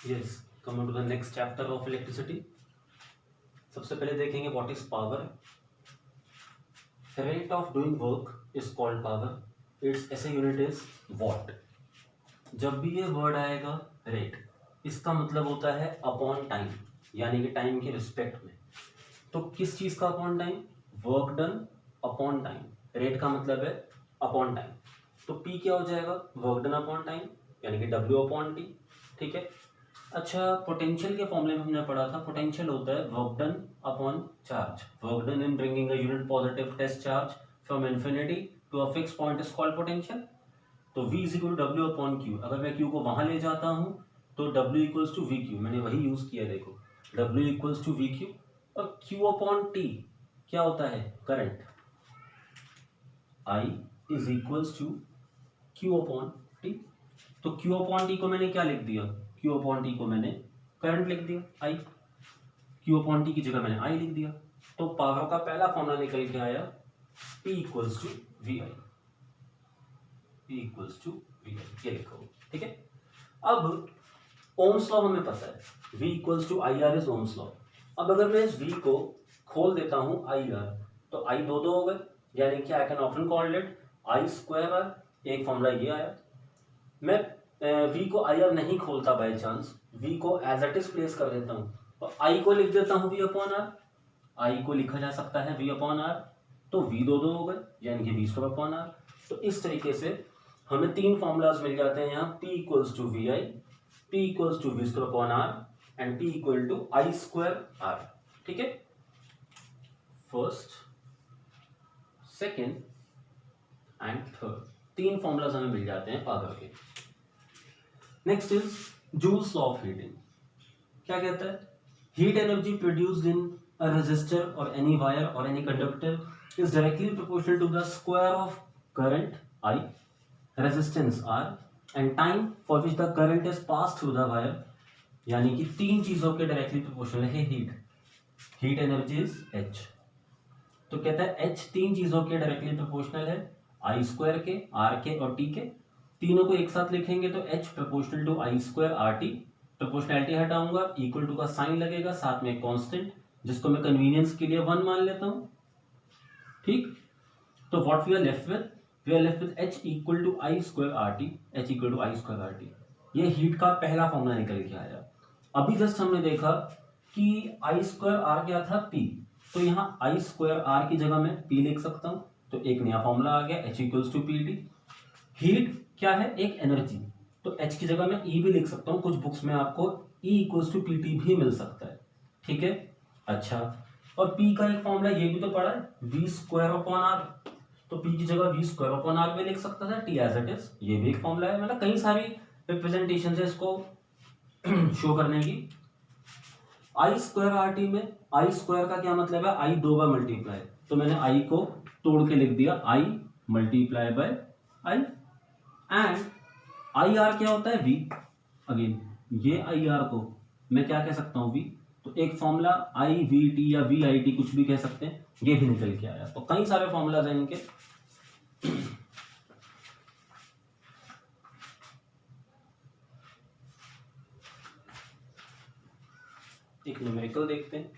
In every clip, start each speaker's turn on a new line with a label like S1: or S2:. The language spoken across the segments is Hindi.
S1: Yes, coming to the next chapter of electricity. सबसे पहले देखेंगे what is power. Rate of doing work is called power. It's SI unit is watt. जब भी ये वर्ड आएगा रेट, इसका मतलब होता है अपॉन टाइम, यानी कि टाइम के रिस्पेक्ट में। तो किस चीज का upon time? Work done upon time. Rate का मतलब है अपॉन टाइम। तो पी क्या हो जाएगा? वर्क डन अपॉन टाइम, यानी कि डब्ल्यू अपॉन टी। ठीक है। अच्छा, पोटेंशियल के फॉर्मूले में हमने पढ़ा था, पोटेंशियल होता है work done upon charge. Work done in bringing a unit positive test charge from infinity to a fix point is called potential. तो V is equal to W upon Q. अगर मैं Q को वहां ले जाता हूं तो W equals to V Q. मैंने वही यूज किया, देखो W equals to V Q. और Q अपॉन T क्या होता है? Current. I is equals to Q upon T। तो Q अपॉन T को मैंने क्या लिख दिया? Q अपॉन T को मैंने करंट लिख दिया, I। Q अपॉन T की जगह मैंने I लिख दिया। तो पावर का पहला फॉर्मूला निकल के आया P equals to V I. P equals to V I, ये लिखो। ठीक है। अब ओम्स लॉ हमें पता है, V equals to I R is Ohm's law. अब अगर मैं इस V को खोल देता हूं आई आर, तो I दो हो गए, यानी कि I can often call it I square R. एक फॉर्मूला ये आया। मैं V को आई आर नहीं खोलता बाय चांस, V को एज इट इज प्लेस कर देता हूं, तो I को लिख देता हूं V अपॉन आर। I को लिखा जा सकता है V अपॉन आर। तो V दो हो गए, यानी कि V स्क्वायर अपॉन आर। तो इस तरीके से हमें तीन फॉर्मूलाज मिल जाते हैं यहाँ। P equals to V I, P equals to V square upon R and P equal to I square R. ठीक है। फर्स्ट, सेकेंड एंड थर्ड, तीन फॉर्मूलाज हमें मिल जाते हैं पावर के। Next is Joule's law of heating. क्या कहता है? Heat energy produced in a resistor और एनी वायर और any conductor is directly proportional to the square of current I, resistance R and time for which the current is pass through the wire. यानी कि तीन चीजों के डायरेक्टली प्रोपोर्शनल है heat. Heat energy is H। तो कहता है H तीन चीजों के डायरेक्टली प्रोपोर्शनल है, I स्क्वायर के, R के और T के। तीनों को एक साथ लिखेंगे तो H proportional to I square R T. Proportionality हटाऊंगा, इक्वल टू का साइन लगेगा, साथ में कांस्टेंट जिसको मैं कन्वीनियंस के लिए 1 मान लेता हूं। ठीक। तो what we are left with? We are left with H equal to I square R T. H equal to I square R T. ये हीट का पहला फॉर्मूला निकल के आया। अभी जस्ट हमने देखा कि आई स्क्वायर आर क्या था? P। तो यहाँ आई स्क्वायर आर की जगह मैं P लिख सकता हूं। तो एक नया फॉर्मूला आ गया, H equals to P T. Heat क्या है? एक एनर्जी। तो H की जगह मैं E भी लिख सकता हूं। कुछ बुक्स में आपको E equals to P T भी मिल सकता है। ठीक है। अच्छा, और P का एक फॉर्मूला ये भी तो पढ़ा है, V स्क्वायर अपॉन आर। तो P की जगह V स्क्वायर अपॉन आर भी लिख सकता था, T एज इट इज। ये भी एक फॉर्मूला है। मतलब कई सारी रिप्रेजेंटेशन है इसको शो करने की। आई स्क्वायर आर टी में आई स्क्वायर का क्या मतलब है? आई दो बार मल्टीप्लाई। तो मैंने आई को तोड़ के लिख दिया, I multiply by I. And I R क्या होता है? वी। अगेन ये आई आर को मैं क्या कह सकता हूं? वी। तो एक फॉर्मूला आई वी टी या वी आई टी कुछ भी कह सकते हैं, ये भी निकल के आया। तो कई सारे फॉर्मूलाज हैं इनके। एक न्यूमेरिकल देखते हैं।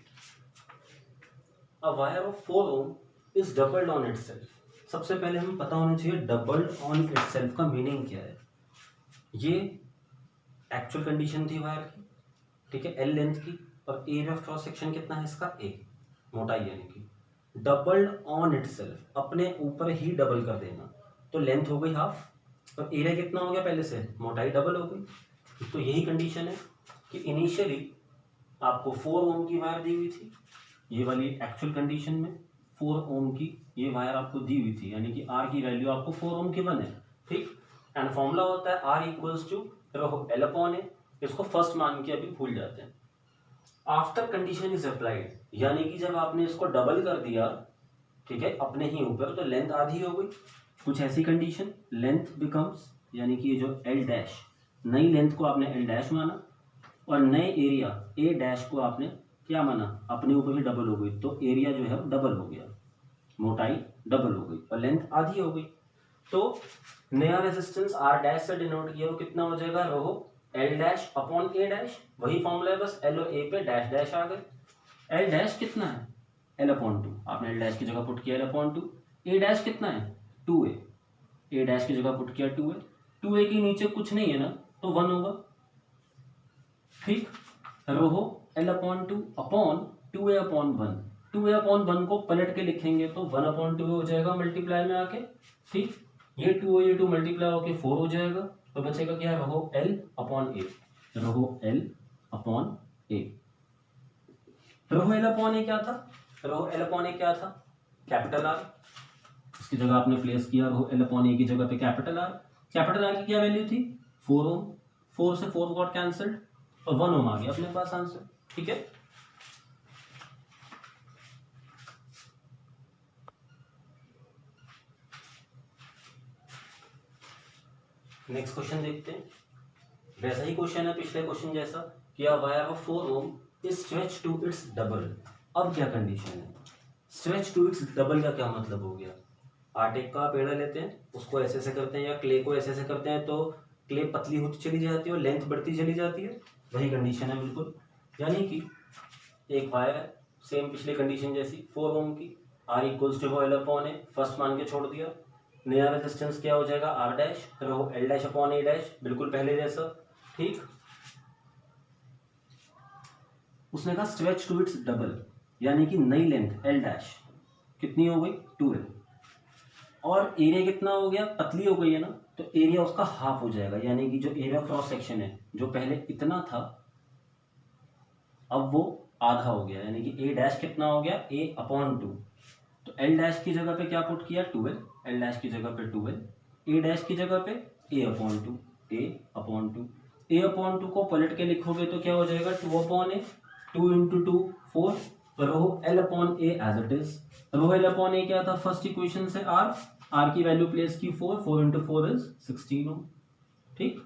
S1: A wire of 4 ohm is doubled on itself. सबसे पहले हमें पता होना चाहिए डबल्ड ऑन इटसेल्फ का मीनिंग क्या है। ये एक्चुअल कंडीशन थी वायर की, ठीक है, एल लेंथ की, और एरिया ऑफ क्रॉस सेक्शन कितना है इसका? ए, मोटाई यानी कि। डबल्ड ऑन इटसेल्फ, अपने ऊपर ही डबल कर देना। तो लेंथ हो गई हाफ, और एरिया कितना हो गया पहले से? मोटाई डबल हो गई। तो यही कंडीशन है कि इनिशियली आपको 4 ओम की वायर दी हुई थी, ये वाली एक्चुअल कंडीशन में 4 ओम की ये वायर आपको दी हुई थी, यानी कि आर की वैल्यू आपको 4 ओम की 1 है। ठीक। एंड फॉर्मूला होता है R equals to L upon A. इसको फर्स्ट मान के अभी भूल जाते हैं। आफ्टर कंडीशन इज अप्लाइड, यानी कि जब आपने इसको डबल कर दिया, ठीक है, अपने ही ऊपर, तो लेंथ आधी हो गई। कुछ ऐसी कंडीशन, लेंथ बिकम्स, यानी कि ये जो एल डैश, नई लेंथ को आपने एल डैश माना, और नए एरिया ए डैश को आपने क्या माना? अपने ऊपर ही डबल हो गई। तो एरिया जो है वो डबल हो गया, मोटाई डबल हो गई और लेंथ आधी हो गई। तो नया रेजिस्टेंस आर डैश से डिनोट किया, वो कितना हो जाएगा? रहो L dash upon A dash, वही फॉर्मूला है, बस एल और ए पे डैश डैश आ गए। एल डैश कितना है, एल अपॉन टू, आपने एल डैश की जगह पुट किया एल अपॉन टू। ए डैश कितना है, टू ए, ए डैश की जगह पुट किया टू ए, टू ए के नीचे कुछ नहीं है ना, तो वन होगा। ठीक, रो हो L upon two upon two A upon one, two A upon one को पलट के लिखेंगे तो वन अपॉन टू हो जाएगा मल्टीप्लाई में आके। ठीक, ये टू मल्टीप्लाई होके फोर हो जाएगा, तो बचेगा क्या, रहो एल अपॉन ए, रहो एल अपॉन ए। रहो एल अपॉन ए क्या था, रहो एल अपॉन ए क्या था, कैपिटल आर, इसकी जगह आपने प्लेस किया रहो एल अपॉन ए की जगह पे कैपिटल आर। कैपिटल आर की क्या वैल्यू थी, 4 ओम, 4 से 4 गॉट कैंसल्ड और 1 ओम आ गया अपने पास आंसर। ठीक है, नेक्स्ट क्वेश्चन देखते हैं। वैसा ही क्वेश्चन है पिछले क्वेश्चन जैसा, किया wire of 4 ohm is stretch to its double. अब क्या कंडीशन है, स्ट्रेच टू इट्स डबल का क्या मतलब हो गया, आटे का पेड़ा लेते हैं, उसको ऐसे ऐसे करते हैं या क्ले को ऐसे ऐसे करते हैं, तो क्ले पतली होती चली जाती है और लेंथ बढ़ती चली जाती है, वही कंडीशन है बिल्कुल। यानी कि एक वायर है, सेम पिछली कंडीशन जैसी 4 ओम की, R equals to L upon A, first मान के छोड़ दिया, नया रेजिस्टेंस क्या हो जाएगा R dash, rho L dash upon A dash, बिल्कुल पहले जैसा। ठीक, उसने कहा स्ट्रेच टू इट्स डबल, यानी कि नई लेंथ एल डैश कितनी हो गई 2l, और एरिया कितना हो गया, पतली हो गई है ना, तो एरिया उसका हाफ हो जाएगा, यानी कि जो एरिया क्रॉस सेक्शन है जो पहले इतना था अब वो आधा हो गया, यानी कि ए डैश कितना हो गया ए अपॉन टू, तो एल डैश की जगह पे क्या पुट किया 2l, एल डैश की जगह पे 2l, ए डैश की जगह पे ए upon two, A upon two, A upon two को पलट के लिखोगे तो क्या हो जाएगा 2 upon A, 2 into 2 4, rho L upon A as it is, rho L upon A क्या था फर्स्ट इक्वेशन से आर, आर की वैल्यू प्लेस की 4, 4 इंटू 4 इज 16 ओम। ठीक,